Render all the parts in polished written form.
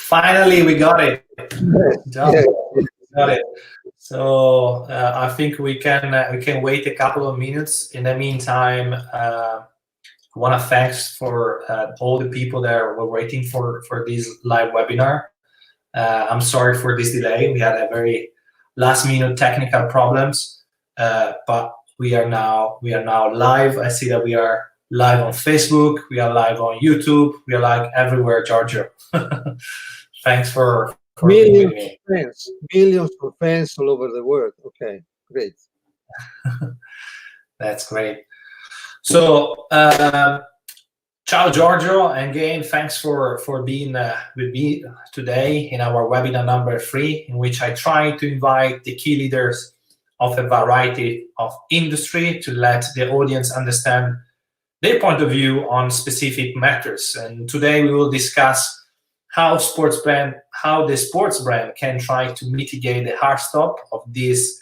Finally, we got it. Yeah. Got it. So I think we can wait a couple of minutes. In the meantime, I want to thanks for all the people that were waiting for this live webinar. I'm sorry for this delay. We had a very last-minute technical problems, but we are now live. I see that we are live on Facebook. We are live on YouTube. We are live everywhere, Giorgio. Thanks for being with me. Millions of fans all over the world. Okay, great. That's great. So, ciao, Giorgio, and again, thanks for being with me today in our webinar number 3, in which I try to invite the key leaders of a variety of industry to let the audience understand their point of view on specific matters. And today we will discuss how the sports brand can try to mitigate the hard stop of these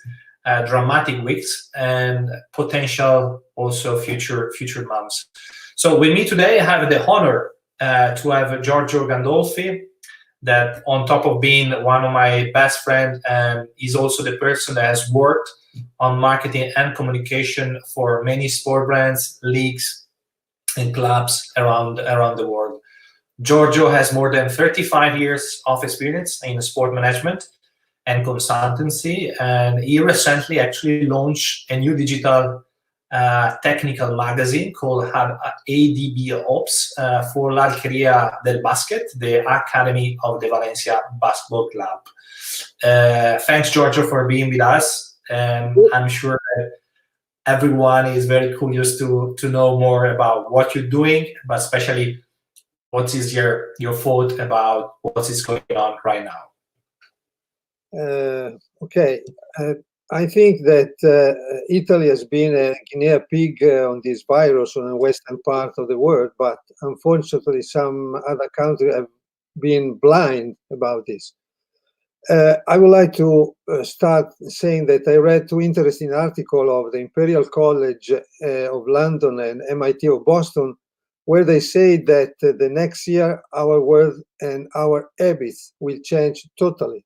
dramatic weeks and potential also future months. So with me today, I have the honor to have Giorgio Gandolfi, that on top of being one of my best friends, is also the person that has worked on marketing and communication for many sport brands, leagues, and clubs around the world. Giorgio has more than 35 years of experience in sport management and consultancy, and he recently actually launched a new digital technical magazine called AdbHoops for l'Alqueria del Basket, the Academy of the Valencia Basketball Club. Thanks, Giorgio, for being with us. I'm sure that everyone is very curious to know more about what you're doing, but especially what is your thought about what is going on right now? Okay. I think that Italy has been a guinea pig on this virus on the western part of the world, but unfortunately some other countries have been blind about this. I would like to start saying that I read 2 interesting articles of the Imperial College of London and MIT of Boston, where they say that the next year our world and our habits will change totally.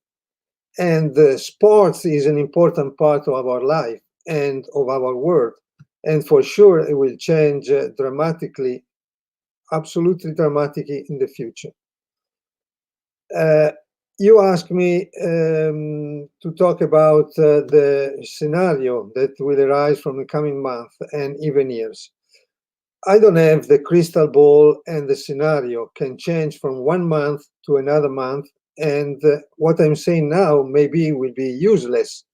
And sports is an important part of our life and of our world. And for sure, it will change dramatically, absolutely dramatically in the future. You asked me to talk about the scenario that will arise from the coming month and even years. I don't have the crystal ball, and the scenario can change from one month to another month. And what I'm saying now maybe will be useless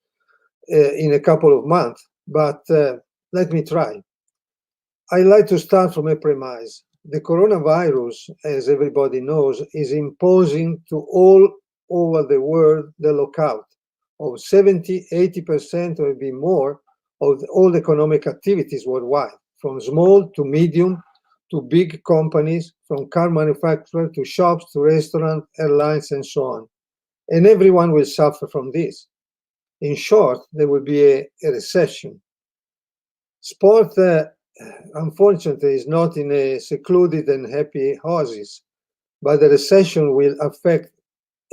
in a couple of months, but let me try. I like to start from a premise. The coronavirus, as everybody knows, is imposing to all over the world the lockout of 70-80% or maybe more of all economic activities worldwide, from small to medium to big companies, from car manufacturers to shops to restaurants, airlines, and so on. And everyone will suffer from this. In short, there will be a recession. Sport, unfortunately, is not in a secluded and happy oasis, but the recession will affect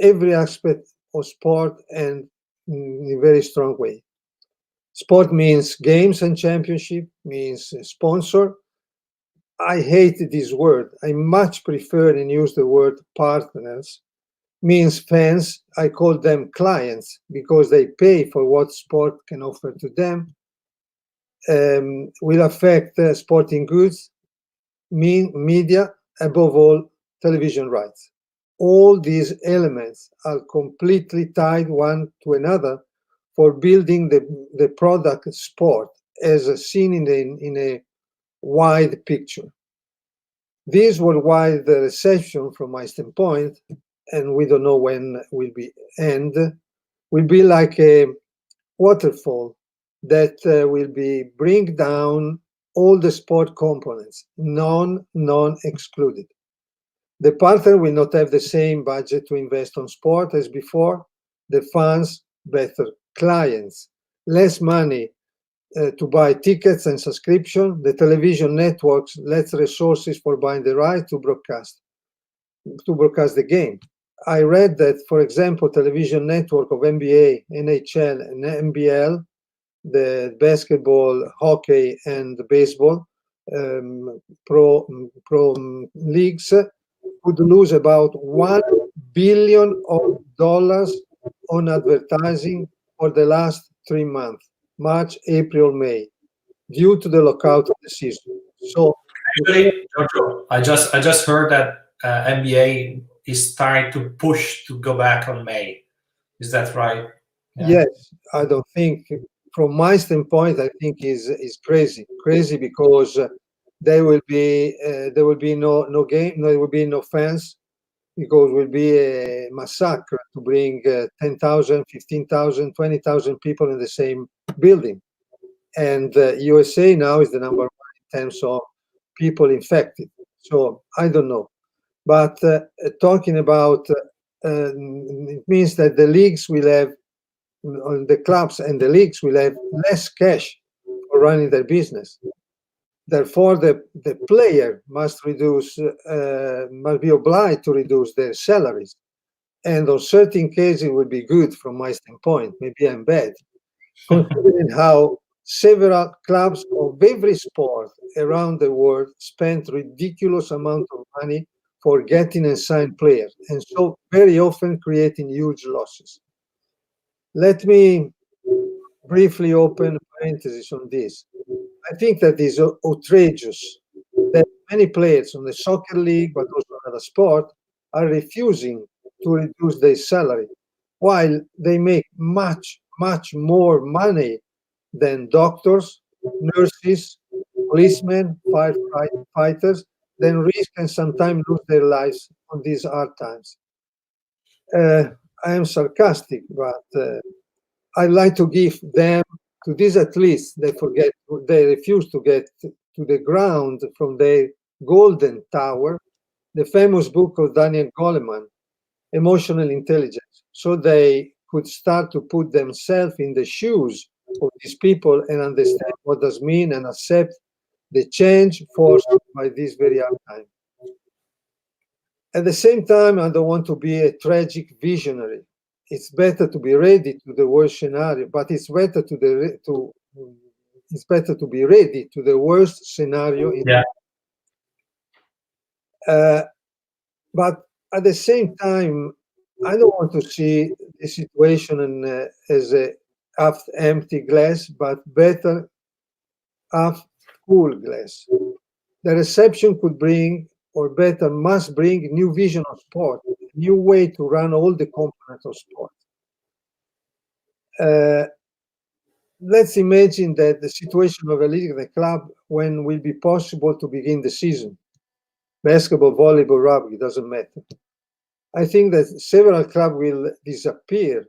every aspect of sport and in a very strong way. Sport means games and championship, means sponsor. I hate this word. I much prefer and use the word partners. Means fans. I call them clients because they pay for what sport can offer to them. Will affect sporting goods, media, above all, television rights. All these elements are completely tied one to another for building the product sport as seen in a wide picture. This worldwide recession, from my standpoint, and we don't know when will be end, will be like a waterfall that will be bring down all the sport components, none excluded. The partner will not have the same budget to invest on sport as before. The fans, better clients, less money to buy tickets and subscription. The television networks less resources for buying the right to broadcast the game. I read that, for example, television network of NBA, NHL, and NBL, the basketball, hockey, and baseball pro leagues would lose about $1 billion on advertising for the last 3 months, March, April, May, due to the lockout of the season. So, actually, Giorgio, I just heard that NBA is trying to push to go back on May. Is that right? Yes, I don't think, from my standpoint, I think is crazy because there will be no game, there will be no fans, because it will be a massacre to bring 10,000, 15,000, 20,000 people in the same building. And USA now is the number one in terms of people infected. So I don't know. But talking about, it means that the leagues will have, the clubs and the leagues will have less cash for running their business. Therefore, the player must be obliged to reduce their salaries. And on certain cases, it would be good from my standpoint. Maybe I'm bad, considering how several clubs of every sport around the world spent ridiculous amount of money for getting and sign players, and so very often creating huge losses. Let me briefly open parenthesis on this. I think that is outrageous that many players on the soccer league, but also other sport, are refusing to reduce their salary, while they make much, much more money than doctors, nurses, policemen, firefighters, then risk and sometimes lose their lives on these hard times. I am sarcastic, but I'd like to give them, to these athletes, they refuse to get to the ground from their golden tower, the famous book of Daniel Goleman, Emotional Intelligence, so they could start to put themselves in the shoes of these people and understand what does mean and accept the change forced by this very hard time. At the same time, I don't want to be a tragic visionary. It's better to be ready to the worst scenario, but it's better to be ready to the worst scenario. But at the same time, I don't want to see the situation as a half empty glass, but better half full glass. The reception could bring, or better, must bring, new vision of sport, a new way to run all the components of sport. Let's imagine that the situation of a league and a club when will be possible to begin the season. Basketball, volleyball, rugby, doesn't matter. I think that several clubs will disappear,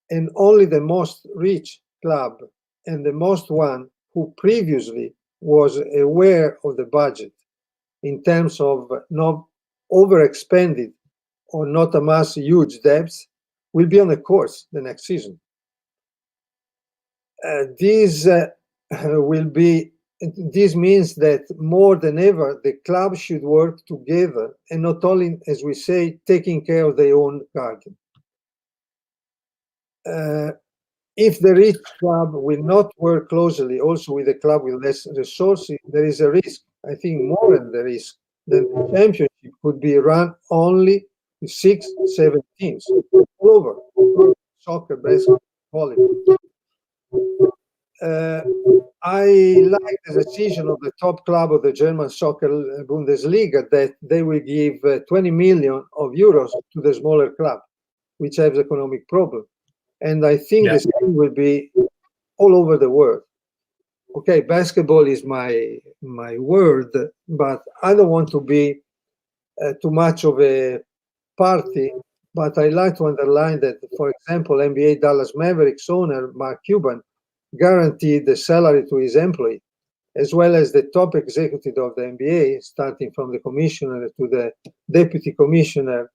and only the most rich club and the most one who previously was aware of the budget in terms of not overexpended or not amass huge debts will be on the course the next season. This means that more than ever, the club should work together and not only, as we say, taking care of their own garden. If the rich club will not work closely also with a club with less resources, there is a risk, I think more than the risk, that the championship could be run only with 6, 7 teams all over soccer, basketball, volleyball. I like the decision of the top club of the German soccer Bundesliga that they will give 20 million of euros to the smaller club, which has economic problem. And I think the same will be all over the world. Okay, basketball is my word, but I don't want to be too much of a party. But I like to underline that, for example, NBA Dallas Mavericks owner Mark Cuban guaranteed the salary to his employee, as well as the top executive of the NBA, starting from the commissioner to the deputy commissioner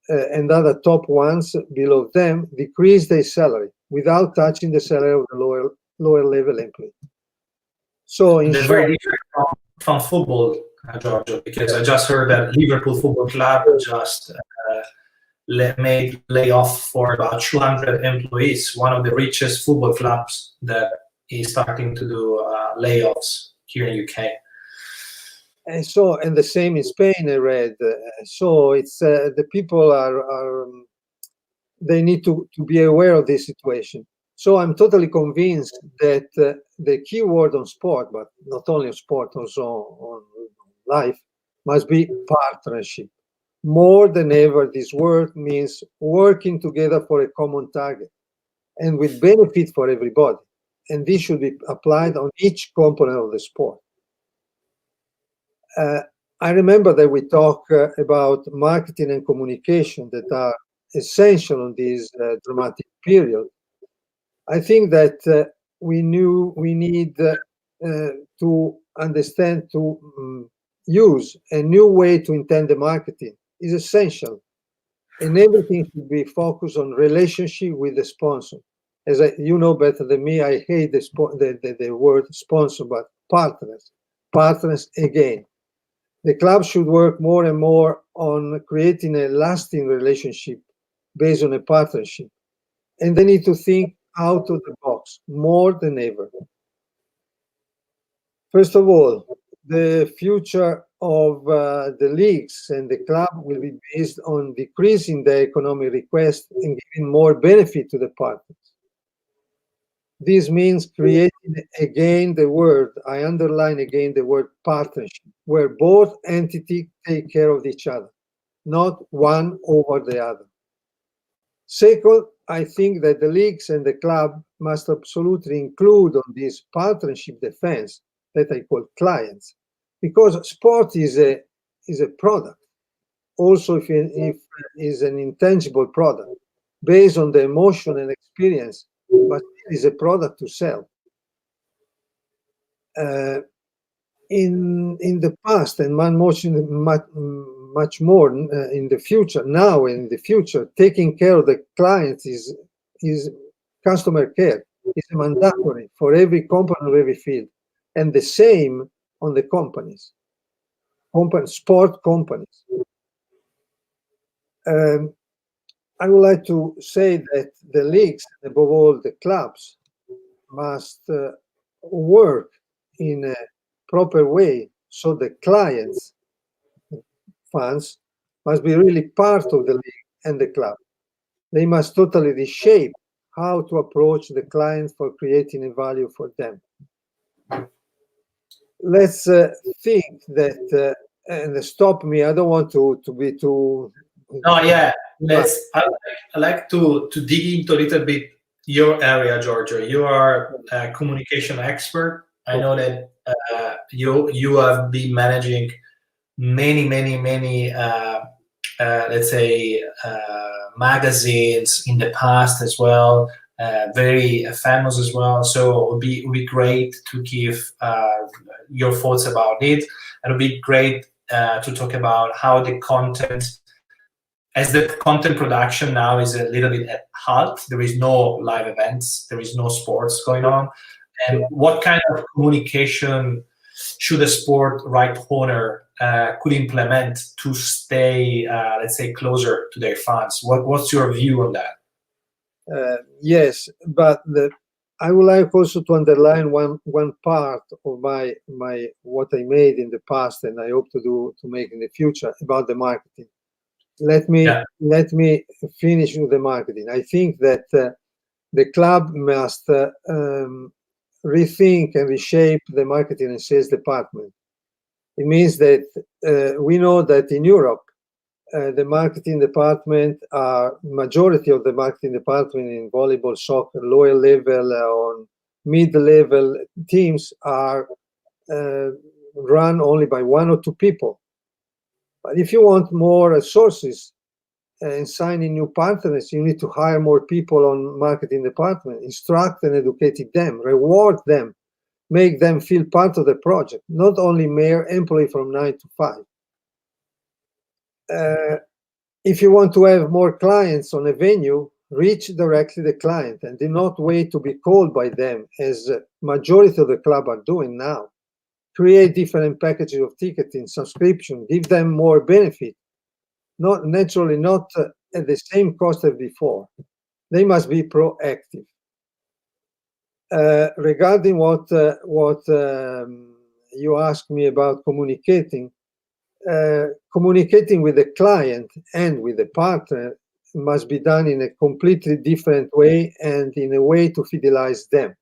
and other top ones below them, decreased their salary without touching the salary of the lower level employee. So in short, very different from football, Giorgio, because I just heard that Liverpool Football Club just made layoff for about 200 employees. One of the richest football clubs that is starting to do layoffs here in UK. And so, and the same in Spain, I read. So it's the people are they need to be aware of this situation. So I'm totally convinced that the key word on sport, but not only on sport, also on life, must be partnership. More than ever, this word means working together for a common target and with benefit for everybody. And this should be applied on each component of the sport. I remember that we talk about marketing and communication that are essential in this dramatic period. I think that we need to understand to use a new way to intend the marketing is essential, and everything should be focused on relationship with the sponsor. As you know better than me, I hate the word sponsor, but partners again. The club should work more and more on creating a lasting relationship based on a partnership, and they need to think out of the box more than ever. First of all, the future of the leagues and the club will be based on decreasing the economic request and giving more benefit to the partners. This means creating again the word, I underline again the word partnership, where both entities take care of each other, not one over the other. Second, I think that the leagues and the club must absolutely include on this partnership defense that I call clients, because sport is a product. Also, if it is an intangible product based on the emotion and experience, but it is a product to sell. In the past, and much more in the future, now and in the future, taking care of the clients is customer care. It's mandatory for every company of every field, and the same on the companies, sport companies. I would like to say that the leagues, above all the clubs, must work in a proper way so the clients, fans, must be really part of the league and the club. They must totally reshape how to approach the clients for creating a value for them. Let's think that, and stop me, I don't want to be too... No, yeah, I like to dig into a little bit your area, Giorgio. You are a communication expert. I know that you have been managing many, let's say, magazines in the past as well, very famous as well. So it would be great to give your thoughts about it. It would be great to talk about how the content, as the content production now is a little bit at halt. There is no live events, there is no sports going on, and what kind of communication should a sport right owner could implement to stay, let's say, closer to their fans? What's your view on that? Yes, but I would like also to underline one part of my what I made in the past, and I hope to make in the future, about the marketing. Let me finish with the marketing. I think that the club must rethink and reshape the marketing and sales department. It means that we know that in Europe, the marketing department, majority of the marketing department in volleyball, soccer, lower level or mid-level teams are run only by one or two people. But if you want more resources and signing new partners, you need to hire more people on marketing department, instruct and educate them, reward them, make them feel part of the project, not only mere employee from 9 to 5. If you want to have more clients on a venue, reach directly the client and do not wait to be called by them, as majority of the club are doing now. Create different packages of ticketing, subscription, give them more benefit. Not at the same cost as before. They must be proactive. Regarding what you asked me about communicating with the client and with the partner must be done in a completely different way and in a way to fidelize them.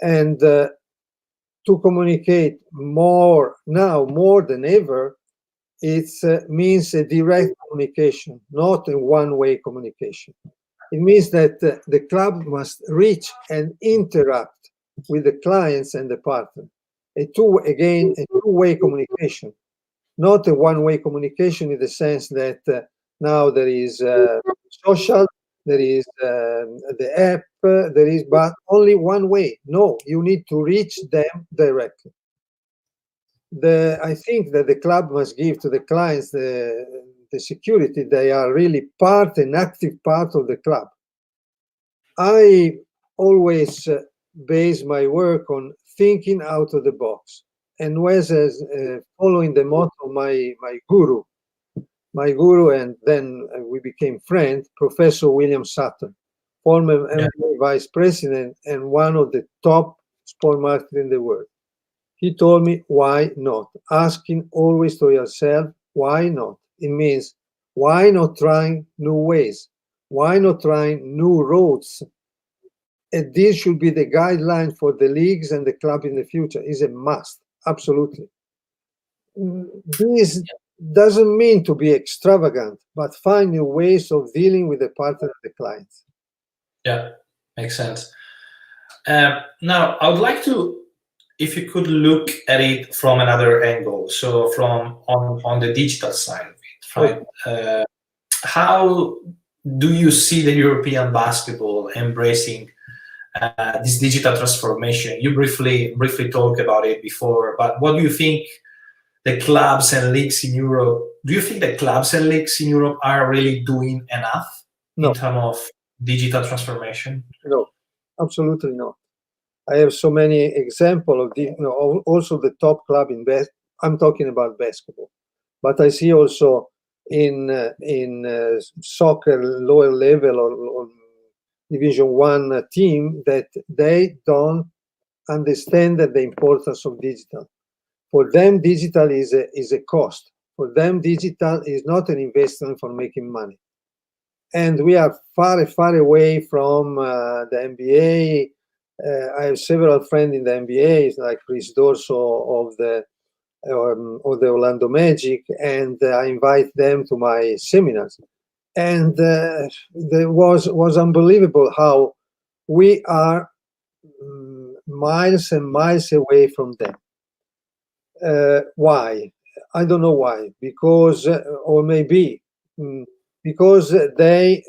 And to communicate more now, more than ever, it means a direct communication, not a one-way communication. It means that the club must reach and interact with the clients and the partner. A two-way communication, not a one-way communication in the sense that now there is social, there is the app, there is, but only one way. No, you need to reach them directly. I think that the club must give to the clients the security they are really an active part of the club. I always base my work on thinking out of the box, and was following the motto of my guru, and then we became friends, Professor William Sutton, former MBA vice president and one of the top sport marketers in the world. He told me, why not? Asking always to yourself, why not? It means, why not trying new ways? Why not trying new roads? And this should be the guideline for the leagues and the club in the future. Is a must, absolutely. This doesn't mean to be extravagant, but find new ways of dealing with the partner and the clients. Yeah, makes sense. Now, I would like to, if you could look at it from another angle, so from on the digital side of it, right? How do you see the European basketball embracing this digital transformation? You briefly talked about it before, but what do you think the clubs and leagues in Europe, do you think the clubs and leagues in Europe are really doing enough in terms of digital transformation? No, absolutely not. I have so many examples of also the top club in I'm talking about basketball, but I see also in soccer lower level or Division 1 team that they don't understand the importance of digital. For them, digital is a cost. For them, digital is not an investment for making money. And we are far, far away from the NBA. I have several friends in the NBA, like Chris Dorso of the Orlando Magic, and I invite them to my seminars. And it was unbelievable how we are miles and miles away from them. Why? I don't know why. Because, or maybe because the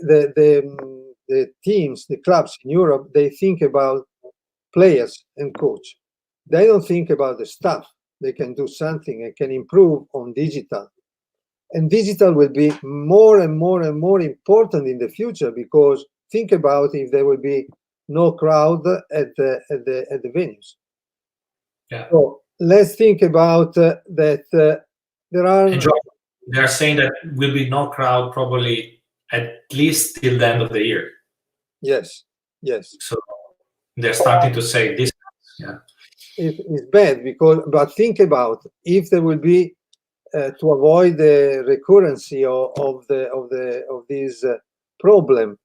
teams, the clubs in Europe, they think about players and coach. They don't think about the staff. They can do something and can improve on digital. And digital will be more and more and more important in the future, because think about if there will be no crowd at the venues. Yeah. So let's think about that. There are. They are saying that will be no crowd probably at least till the end of the year. Yes. So they're starting to say this. Yeah. It's bad but think about if there will be to avoid the recurrency of this problem.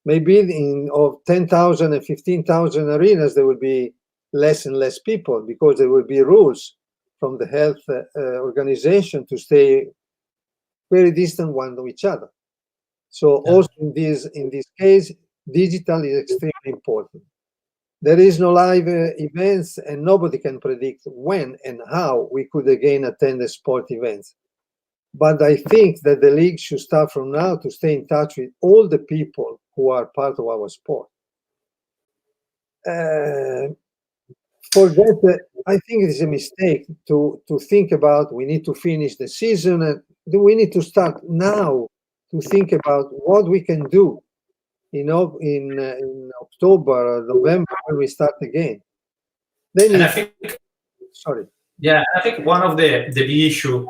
Maybe of 10,000 and 15,000 arenas, there will be less and less people, because there will be rules from the health organization to stay very distant one to each other. So also in this case, digital is extremely important. There is no live events, and nobody can predict when and how we could again attend the sport events. But I think that the league should start from now to stay in touch with all the people who are part of our sport. For that, I think it is a mistake to think about we need to finish the season, and we need to start now to think about what we can do. In October or November when we start again. Then I think, sorry. Yeah, I think one of the big issue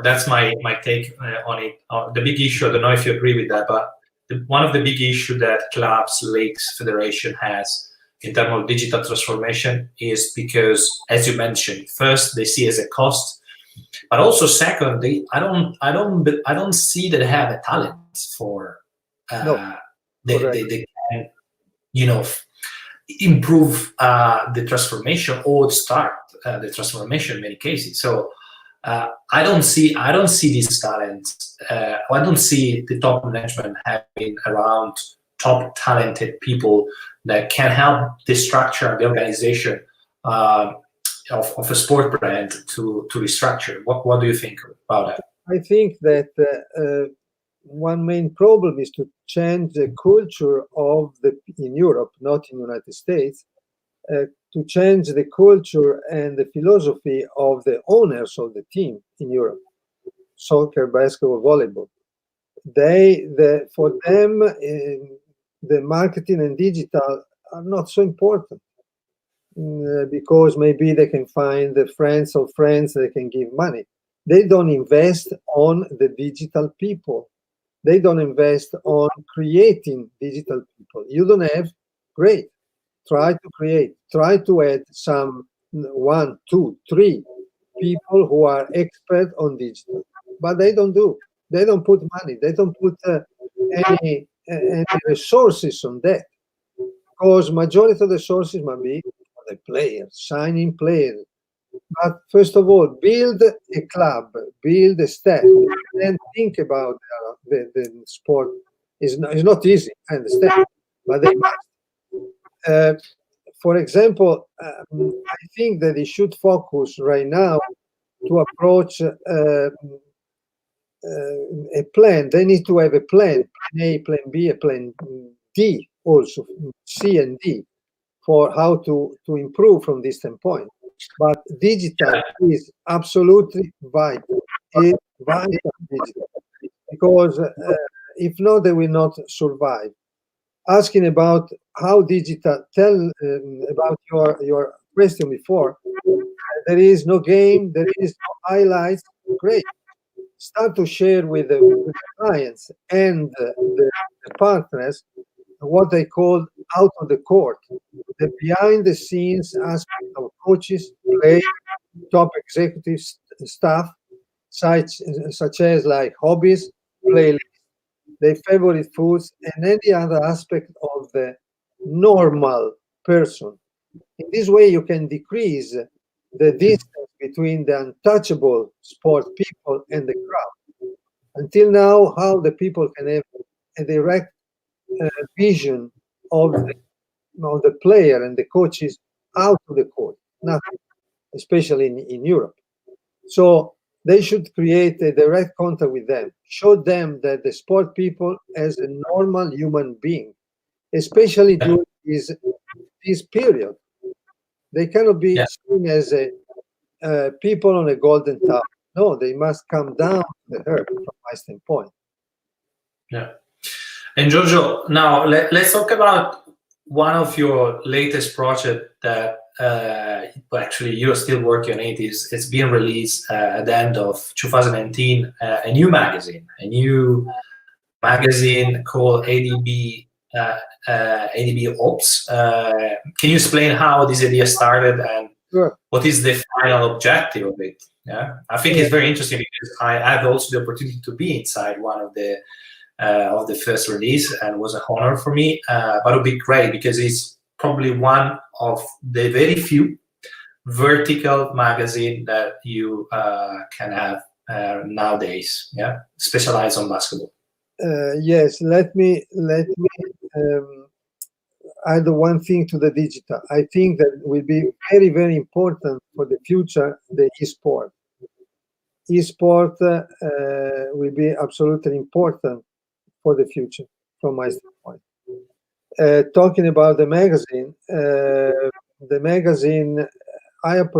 that's my take on it. The big issue, I don't know if you agree with that, but one of the big issue that clubs, leagues, federation has in terms of digital transformation is because, as you mentioned, first they see as a cost, but also second, I don't see that they have a talent for No, correct. they can, you know, improve the transformation or start the transformation in many cases. So I don't see these talents. I don't see the top management having around top talented people that can help the structure and the organization of a sport brand to restructure. What do you think about that? I think that one main problem is to change the culture of in Europe, not in the United States, to change the culture and the philosophy of the owners of the team in Europe, soccer, basketball, volleyball. For them, the marketing and digital are not so important because maybe they can find the friends of friends they can give money. They don't invest on the digital people. They don't invest on creating digital people. You don't have, great. Try to create. Try to add some 1, 2, 3 people who are expert on digital. But they don't do. They don't put money. They don't put any resources on that. Because majority of the sources might be for the players, signing players. But first of all, build a club, build a staff, and think about the sport. It's not easy, I understand, but they must. For example, I think that they should focus right now to approach a plan. They need to have a plan A, plan B, a plan D also, C and D, for how to improve from this standpoint. But digital is absolutely vital. It's vital digital because if not, they will not survive. Asking about how digital, tell about your question before. There is no game, there is no highlights. Great. Start to share with the clients and the partners what they call out of the court, the behind the scenes aspect of coaches, players, top executive staff, such as like hobbies, playlists, their favorite foods, and any other aspect of the normal person. In this way, you can decrease the distance between the untouchable sport people and the crowd. Until now, how the people can have a direct vision of the player and the coaches out of the court, nothing, especially in Europe. So they should create a direct contact with them, show them that the sport people as a normal human being, especially during this period. They cannot be seen as people on a golden tower. No, they must come down to the earth from my standpoint. Yeah. And Giorgio, now let's talk about one of your latest projects that actually you're still working on it. It's being released at the end of 2019, a new magazine called AdbHoops. Can you explain how this idea started and what is the final objective of it? Yeah, I think it's very interesting because I had also the opportunity to be inside one of the first release, and it was an honor for me. But it would be great because it's probably one of the very few vertical magazine that you can have nowadays. Yeah, specialized on basketball. Yes, let me add one thing to the digital. I think that will be very, very important for the future, the e-sport. E-sport will be absolutely important for the future from my standpoint. Talking about the magazine, I had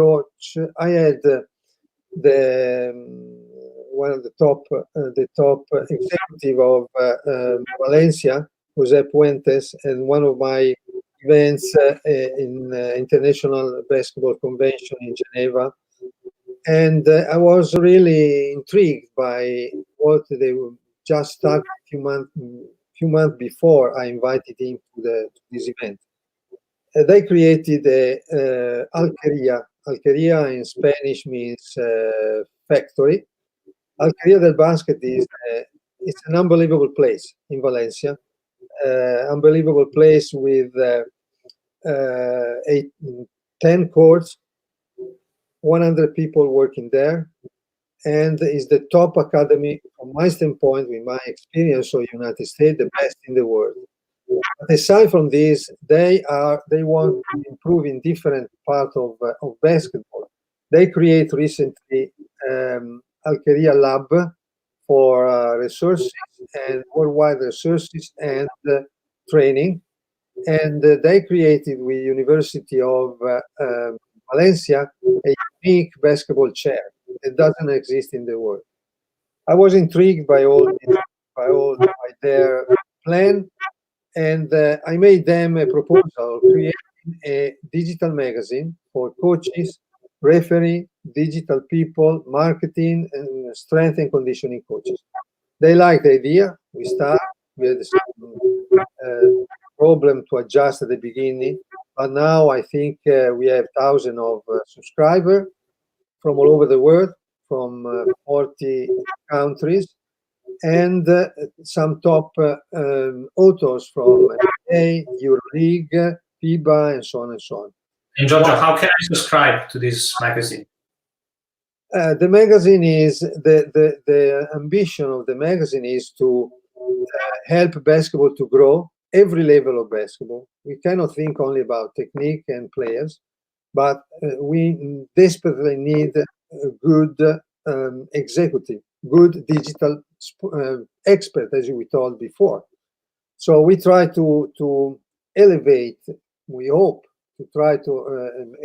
one of the top executive of Valencia, Jose Puentes, and one of my events in International Basketball Convention in Geneva. And I was really intrigued by what they just started few months before I invited him to this event. They created a Alquería. Alquería in Spanish means factory. Alquería del Basket it's an unbelievable place in Valencia. Unbelievable place with 10 courts, 100 people working there, and is the top academy from my standpoint, with my experience of United States, the best in the world. But aside from this, they want to improve in different parts of basketball. They create recently Alquería Lab for resources and worldwide resources and training. And they created with University of Valencia a unique basketball chair. It doesn't exist in the world. I was intrigued by by their plan, and I made them a proposal, creating a digital magazine for coaches, referee, digital people, marketing, and strength and conditioning coaches. They liked the idea. We had some problem to adjust at the beginning, but now I think we have thousands of subscribers from all over the world, from 40 countries, and some top authors from NBA, EuroLeague, FIBA, and so on and so on. And Giorgio, how can I subscribe to this magazine? The magazine is the ambition of the magazine is to help basketball to grow, every level of basketball. We cannot think only about technique and players, but we desperately need a good executive, good digital expert, as we told before. So we try to elevate. We hope to try to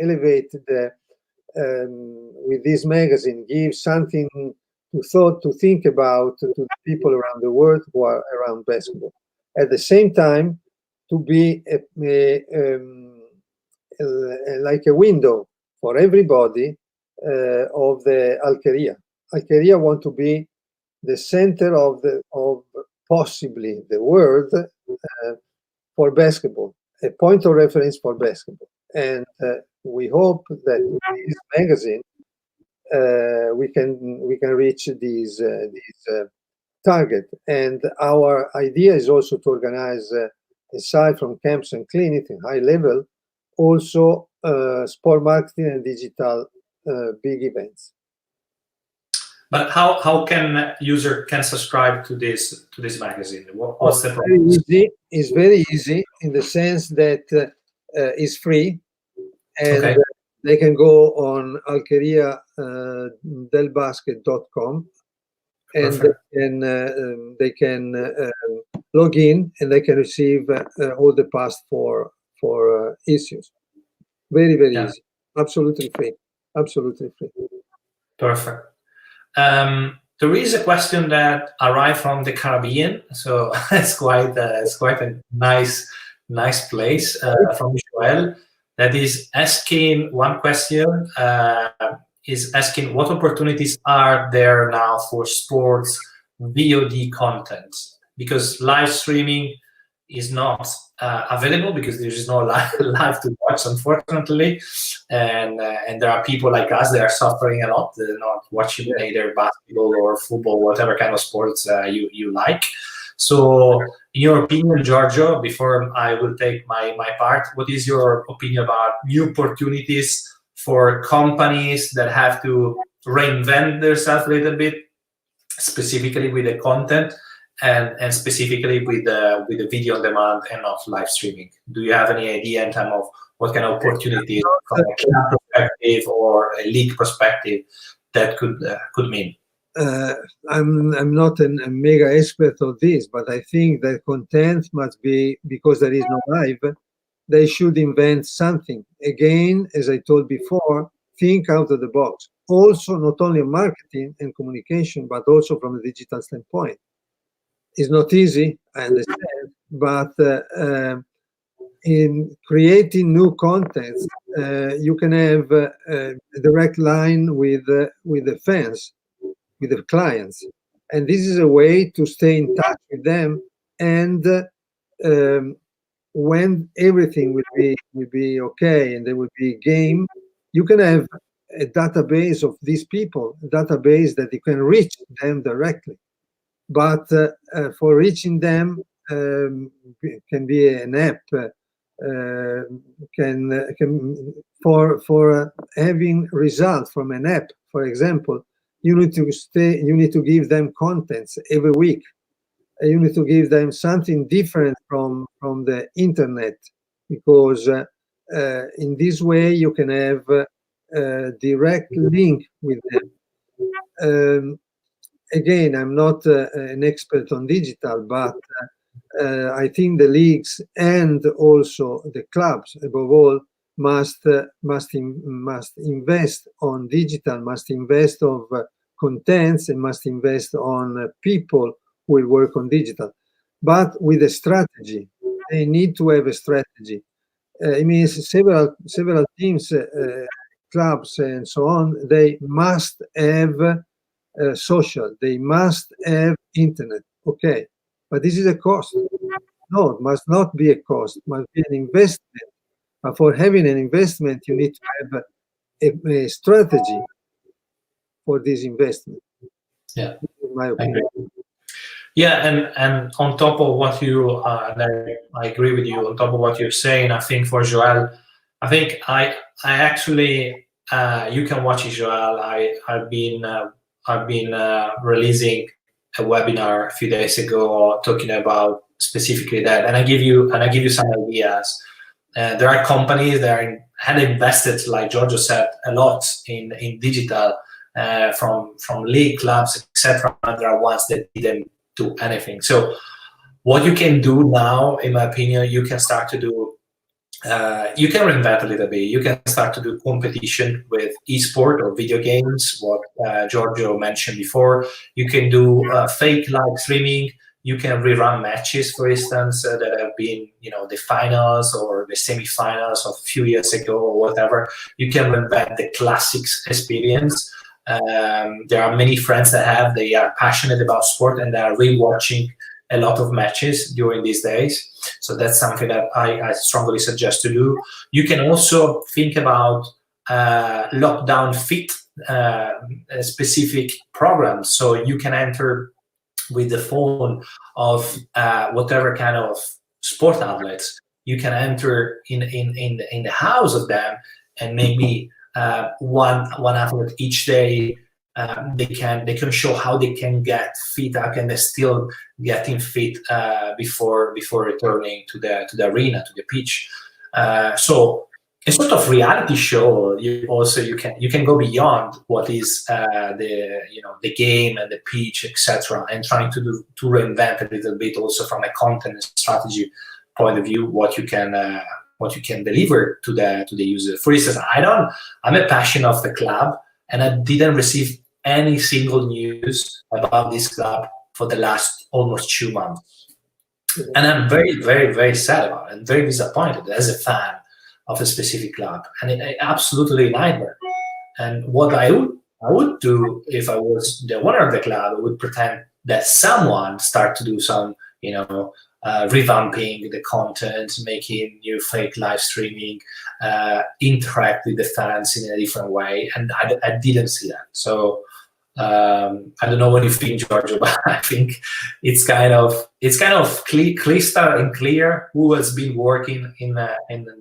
elevate with this magazine, give something to think about to the people around the world who are around basketball. At the same time, to be like a window for everybody of the Alquería. Alquería want to be the center of possibly the world for basketball, a point of reference for basketball. And we hope that in this magazine we can reach this target. And our idea is also to organize, aside from camps and clinics in high level, also sport marketing and digital big events. But how can user can subscribe to this magazine? What's the process? It's very easy in the sense that it's free, and Okay. they can go on alqueriadelbasket.com, and they can log in, and they can receive all the past for issues. Very easy, absolutely free, absolutely free. Perfect. There is a question that arrived from the Caribbean, so it's quite a nice place from Joel. That is asking one question. Is asking what opportunities are there now for sports VOD content, because live streaming is not available because there is no live to watch, unfortunately, and there are people like us that are suffering a lot. They're not watching either basketball or football, whatever kind of sports you like. So, in your opinion, Giorgio, before I will take my part, what is your opinion about new opportunities for companies that have to reinvent themselves a little bit, specifically with the content? And specifically with the video on demand and of live streaming? Do you have any idea in terms of what kind of opportunities from a club perspective or a league perspective that could mean? I'm not a mega expert of this, but I think that content must be, because there is no live, they should invent something. Again, as I told before, think out of the box. Also, not only marketing and communication, but also from a digital standpoint. It's not easy, I understand, but in creating new content, you can have a direct line with the fans, with the clients, and this is a way to stay in touch with them. And when everything will be okay and there will be game, you can have a database of these people, a database that you can reach them directly. But for reaching them, can be an app. For having results from an app, for example, you need to give them contents every week. You need to give them something different from the internet, because in this way you can have a direct link with them. Again, I'm not an expert on digital, but I think the leagues and also the clubs, above all, must invest on digital, must invest of contents, and must invest on people who will work on digital, but with a strategy. They need to have a strategy. It means several teams, clubs, and so on. They must have social. They must have internet. Okay, but this is a cost. No, it must not be a cost. It must be an investment. But for having an investment, you need to have a strategy for this investment. Yeah, in my opinion. Yeah, and on top of what you, I agree with you. On top of what you're saying, I think for Joel, I think I actually, you can watch it, Joel. I've been releasing a webinar a few days ago talking about specifically that, and I give you some ideas. There are companies that had invested, like Giorgio said, a lot in digital, from league, clubs, etc. There are ones that didn't do anything. So what you can do now, in my opinion, you can start to do, you can reinvent a little bit. You can start to do competition with esport or video games, what Giorgio mentioned before. You can do fake live streaming. You can rerun matches, for instance, that have been, the finals or the semifinals of a few years ago or whatever. You can reinvent the classics experience. There are many friends they are passionate about sport, and they are rewatching a lot of matches during these days. So that's something that I strongly suggest to do. You can also think about lockdown fit specific programs. So you can enter with the phone of whatever kind of sport outlets. You can enter in the house of them, and maybe one athlete each day. They can show how they can get fit. How can they still getting fit before returning to the arena, to the pitch. So a sort of reality show. You can go beyond what is the game and the pitch, etc., and trying to reinvent a little bit also from a content strategy point of view what you can deliver to the user. For instance, I'm a passion of the club, and I didn't receive any single news about this club for the last almost 2 months, and I'm very, very, very sad about it and very disappointed as a fan of a specific club, and it absolutely a nightmare. And what I would do if I was the owner of the club, I would pretend that someone start to do some, revamping the content, making new fake live streaming, interact with the fans in a different way, and I didn't see that. So I don't know what you think, Giorgio, but I think it's kind of crystal and clear who has been working in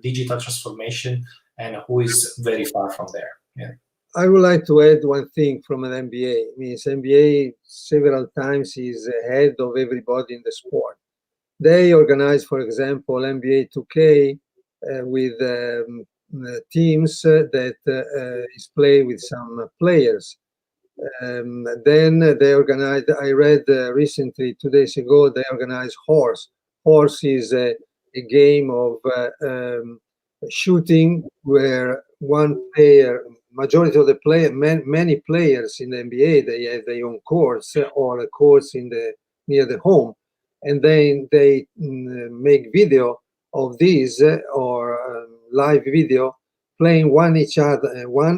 digital transformation and who is very far from there. Yeah. I would like to add one thing from an NBA. It means NBA several times is ahead of everybody in the sport. They organize, for example, NBA 2K with teams that is play with some players. Then they organized, I read recently, 2 days ago, they organized Horse. Horse is a game of shooting where one player, majority of the many players in the NBA, they have their own courts or a course near the home, and then they make video of these or live video playing one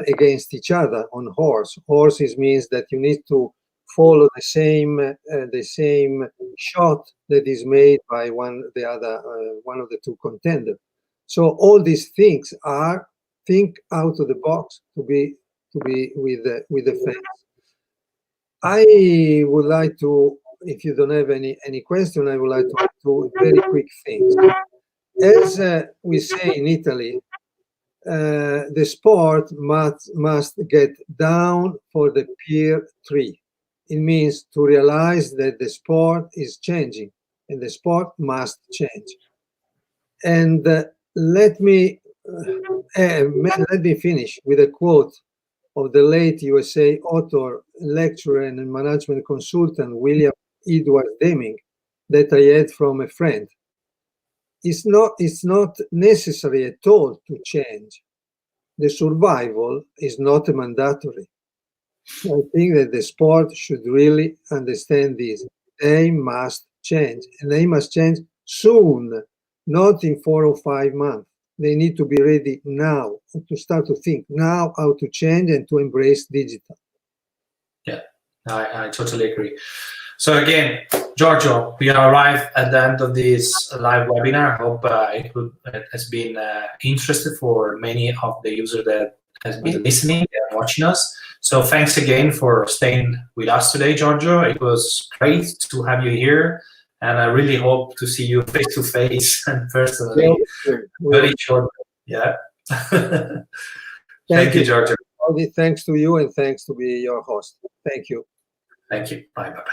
against each other on horse. Horses means that you need to follow the same shot that is made by one of the two contenders. So all these things are think out of the box to be with the fans. I would like to, if you don't have any question, I would like to do very quick things. As we say in Italy, the sport must get down for the peer tree. It means to realize that the sport is changing and the sport must change. And let me finish with a quote of the late USA author, lecturer, and management consultant William Edward Deming that I had from a friend. It's not necessary at all to change. The survival is not mandatory. I think that the sport should really understand this. They must change, and they must change soon, not in 4 or 5 months. They need to be ready now, to start to think now how to change and to embrace digital. Yeah, I totally agree. So again, Giorgio, we arrived at the end of this live webinar. I hope it has been interesting for many of the users that has been listening and watching us. So thanks again for staying with us today, Giorgio. It was great to have you here, and I really hope to see you face to face and personally very shortly. Yeah. Thank you, Giorgio. Thanks to you, and thanks to be your host. Thank you. Thank you. Bye. Bye.